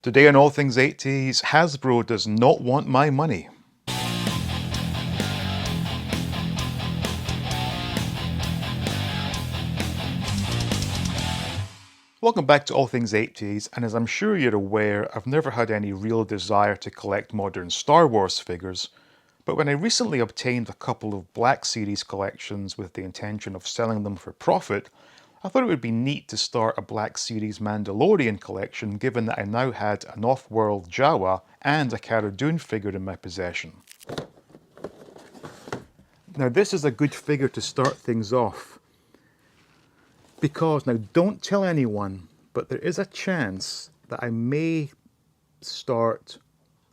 Today on All Things 80s, Hasbro does not want my money. Welcome back to All Things 80s, and as I'm sure you're aware, I've never had any real desire to collect modern Star Wars figures, but when I recently obtained a couple of Black Series collections with the intention of selling them for profit, I thought it would be neat to start a Black Series Mandalorian collection given that I now had an off-world Jawa and a Cara Dune figure in my possession. Now this is a good figure to start things off because, now don't tell anyone, but there is a chance that I may start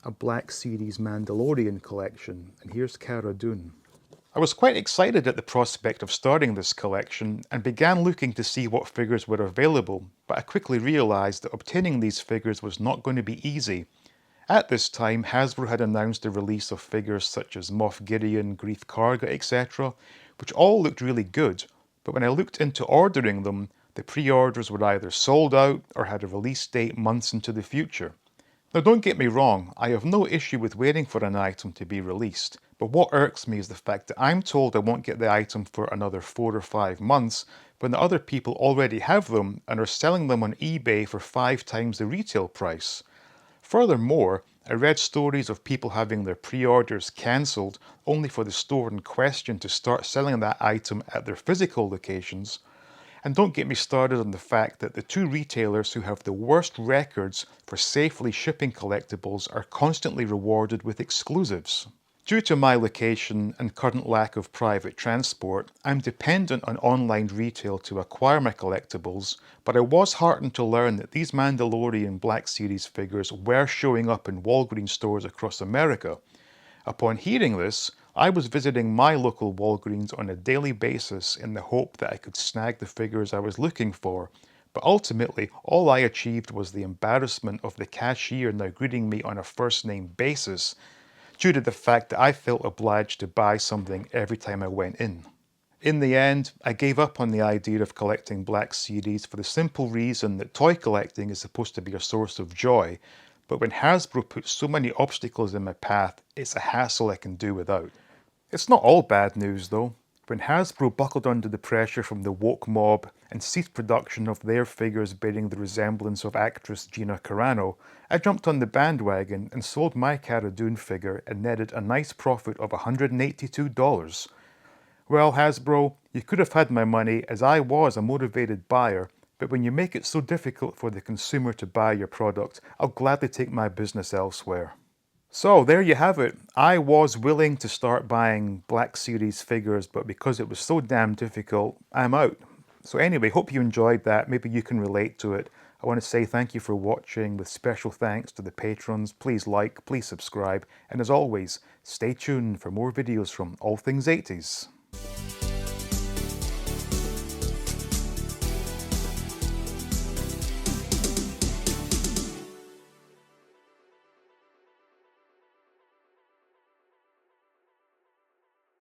a Black Series Mandalorian collection, and here's Cara Dune. I was quite excited at the prospect of starting this collection and began looking to see what figures were available, but I quickly realised that obtaining these figures was not going to be easy. At this time, Hasbro had announced the release of figures such as Moff Gideon, Greef Karga, etc., which all looked really good, but when I looked into ordering them, the pre-orders were either sold out or had a release date months into the future. Now don't get me wrong, I have no issue with waiting for an item to be released, but what irks me is the fact that I'm told I won't get the item for another 4 or 5 months when the other people already have them and are selling them on eBay for 5 times the retail price. Furthermore, I read stories of people having their pre-orders cancelled only for the store in question to start selling that item at their physical locations. And don't get me started on the fact that the two retailers who have the worst records for safely shipping collectibles are constantly rewarded with exclusives. Due to my location and current lack of private transport, I'm dependent on online retail to acquire my collectibles, but I was heartened to learn that these Mandalorian Black Series figures were showing up in Walgreens stores across America. Upon hearing this, I was visiting my local Walgreens on a daily basis in the hope that I could snag the figures I was looking for, but ultimately all I achieved was the embarrassment of the cashier now greeting me on a first-name basis, due to the fact that I felt obliged to buy something every time I went in. In the end, I gave up on the idea of collecting Black Series for the simple reason that toy collecting is supposed to be a source of joy, but when Hasbro puts so many obstacles in my path, it's a hassle I can do without. It's not all bad news though. When Hasbro buckled under the pressure from the woke mob and ceased production of their figures bearing the resemblance of actress Gina Carano, I jumped on the bandwagon and sold my Cara Dune figure and netted a nice profit of $182. Well, Hasbro, you could have had my money as I was a motivated buyer, but when you make it so difficult for the consumer to buy your product, I'll gladly take my business elsewhere. So there you have it. I was willing to start buying Black Series figures, but because it was so damn difficult, I'm out. So anyway, hope you enjoyed that. Maybe you can relate to it. I want to say thank you for watching, with special thanks to the patrons. Please like, please subscribe, and as always, stay tuned for more videos from All Things 80s.